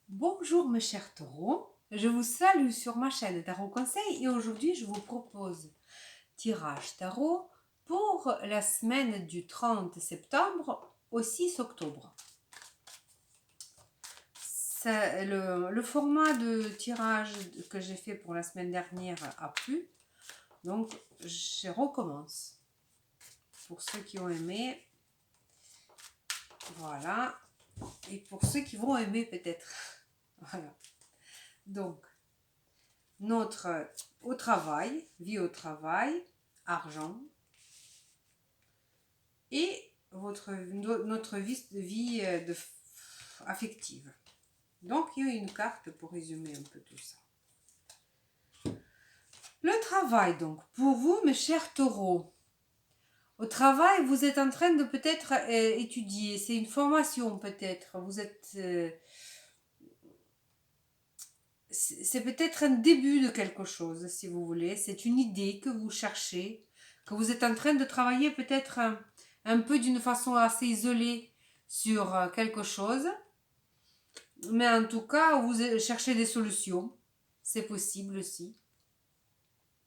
Bonjour mes chers taureaux, je vous salue sur ma chaîne Tarot Conseil et aujourd'hui je vous propose tirage tarot pour la semaine du 30 septembre au 6 octobre. Le format de tirage que j'ai fait pour la semaine dernière a plu, donc je recommence. Pour ceux qui ont aimé, voilà, et pour ceux qui vont aimer peut-être, voilà. Donc, notre au travail, vie au travail, argent et notre vie affective. Donc, il y a une carte pour résumer un peu tout ça. Le travail, donc, pour vous, mes chers taureaux. Au travail, vous êtes en train de peut-être étudier. C'est une formation, peut-être. C'est peut-être un début de quelque chose, si vous voulez. C'est une idée que vous cherchez, que vous êtes en train de travailler peut-être un peu d'une façon assez isolée sur quelque chose. Mais en tout cas, vous cherchez des solutions. C'est possible aussi.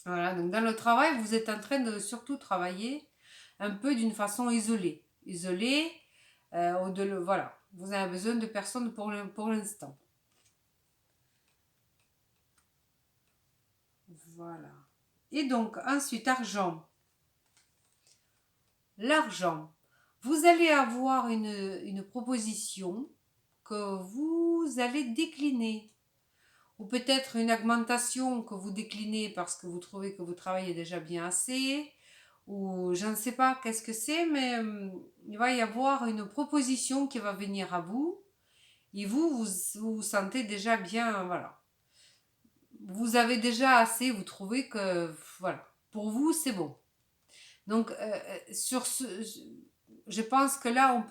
Voilà, donc dans le travail, vous êtes en train de surtout travailler un peu d'une façon isolée. Isolée, voilà. Vous avez besoin de personnes pour l'instant. Voilà. Et donc, ensuite, argent. L'argent. Vous allez avoir une proposition que vous allez décliner. Ou peut-être une augmentation que vous déclinez parce que vous trouvez que vous travaillez déjà bien assez. Ou je ne sais pas qu'est-ce que c'est, mais il va y avoir une proposition qui va venir à vous. Et vous sentez déjà bien, voilà. Vous avez déjà assez, vous trouvez que, voilà, pour vous, c'est bon. Donc, je pense que là, on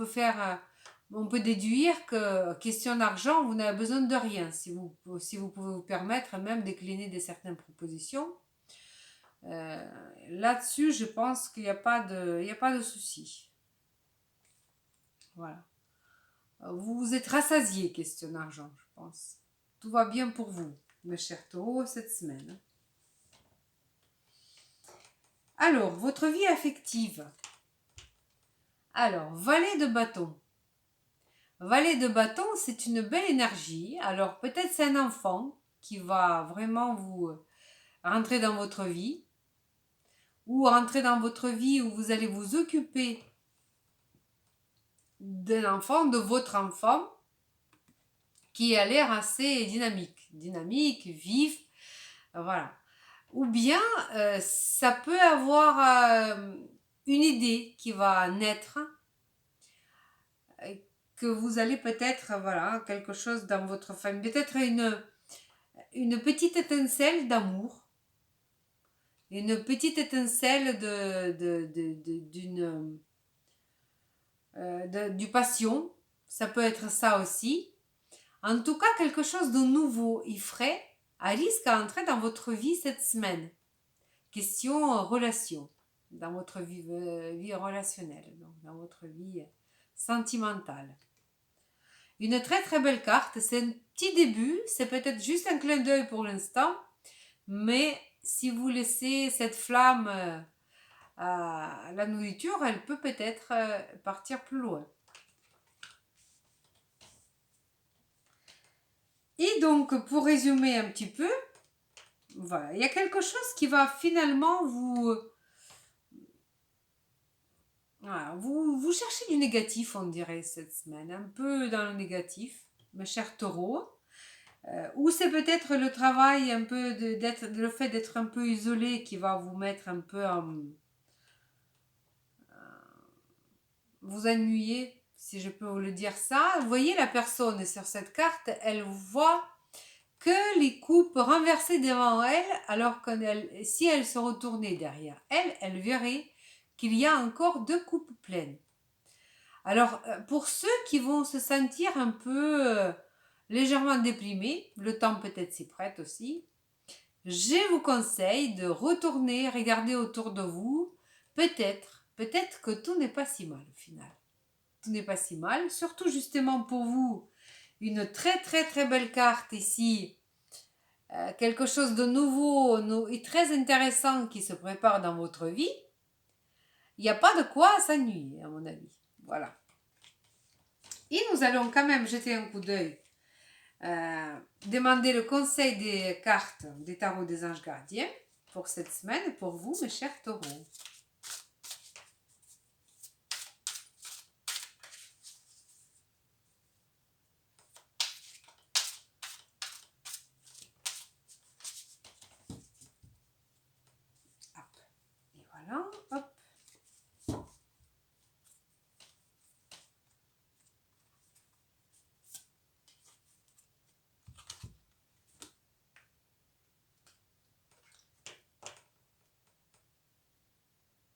peut déduire que question d'argent, vous n'avez besoin de rien. Si vous pouvez vous permettre même décliner certaines propositions. Là-dessus, je pense qu'il n'y a pas de souci. Voilà. Vous vous êtes rassasié question d'argent, je pense. Tout va bien pour vous, mes chers taureaux, cette semaine. Alors, votre vie affective. Alors, valet de bâton. Valet de bâton, c'est une belle énergie. Alors, peut-être c'est un enfant qui va vraiment vous rentrer dans votre vie. Ou rentrer dans votre vie où vous allez vous occuper d'un enfant, de votre enfant, qui a l'air assez dynamique, vif, voilà. Ou bien ça peut avoir une idée qui va naître, que vous allez peut-être, voilà, quelque chose dans votre famille, peut-être une petite étincelle d'amour, une petite étincelle du passion, ça peut être ça aussi. En tout cas, quelque chose de nouveau et frais risque à entrer dans votre vie cette semaine. Question relation, dans votre vie relationnelle, donc dans votre vie sentimentale. Une très très belle carte, c'est un petit début, c'est peut-être juste un clin d'œil pour l'instant, mais si vous laissez cette flamme à la nourriture, elle peut peut-être partir plus loin. Et donc, pour résumer un petit peu, voilà, il y a quelque chose qui va finalement voilà, vous cherchez du négatif, on dirait, cette semaine, un peu dans le négatif, mes chers taureaux. Ou c'est peut-être le travail, un peu le fait d'être un peu isolé qui va vous mettre un peu vous ennuyer, si je peux vous le dire ça. Vous voyez la personne sur cette carte, elle voit que les coupes renversées devant elle, alors que si elle se retournait derrière elle, elle verrait qu'il y a encore 2 coupes pleines. Alors, pour ceux qui vont se sentir un peu légèrement déprimés, le temps peut-être s'y prête aussi, je vous conseille de retourner, regarder autour de vous. Peut-être que tout n'est pas si mal au final. Tout n'est pas si mal, surtout justement pour vous une très très très belle carte ici. Quelque chose de nouveau et très intéressant qui se prépare dans votre vie. Il n'y a pas de quoi s'ennuyer, à mon avis. Voilà. Et nous allons quand même jeter un coup d'œil, demander le conseil des cartes des tarots des anges gardiens pour cette semaine, pour vous, mes chers taureaux. Hop. Et voilà, hop.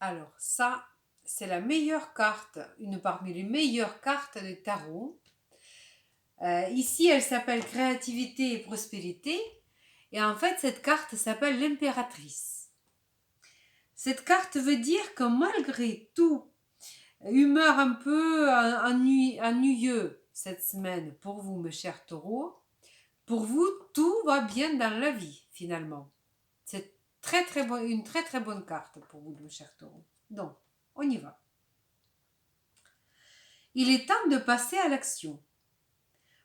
Alors, ça, c'est la meilleure carte, une parmi les meilleures cartes des tarots. Ici, elle s'appelle Créativité et Prospérité. Et en fait, cette carte s'appelle l'Impératrice. Cette carte veut dire que malgré tout, humeur un peu ennuyeux cette semaine pour vous, mes chers taureaux, pour vous, tout va bien dans la vie, finalement. C'est une très très bonne carte pour vous, mes chers taureaux. Donc, on y va. Il est temps de passer à l'action.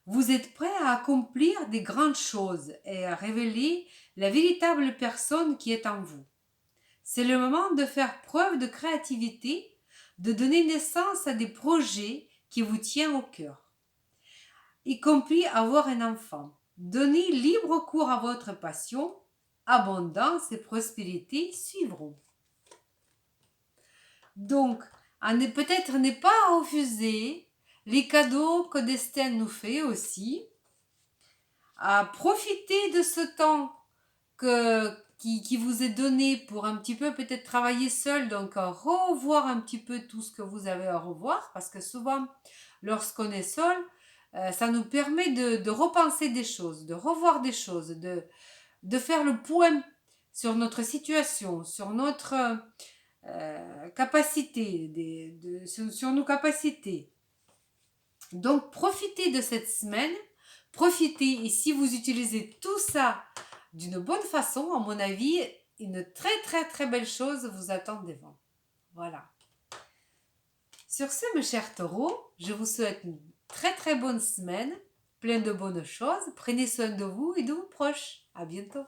Vous êtes prêts à accomplir des grandes choses et à révéler la véritable personne qui est en vous. C'est le moment de faire preuve de créativité, de donner naissance à des projets qui vous tiennent au cœur, y compris avoir un enfant. Donnez libre cours à votre passion, abondance et prospérité suivront. Donc, peut-être ne pas refuser les cadeaux que Destin nous fait aussi, à profiter de ce temps qui vous est donné pour un petit peu peut-être travailler seul, donc revoir un petit peu tout ce que vous avez à revoir, parce que souvent, lorsqu'on est seul, ça nous permet de repenser des choses, de revoir des choses, de faire le point sur notre situation, sur notre capacité, sur nos capacités. Donc, profitez de cette semaine, profitez, et si vous utilisez tout ça d'une bonne façon, à mon avis, une très très très belle chose vous attend devant. Voilà. Sur ce, mes chers taureaux, je vous souhaite une très très bonne semaine, plein de bonnes choses. Prenez soin de vous et de vos proches. À bientôt.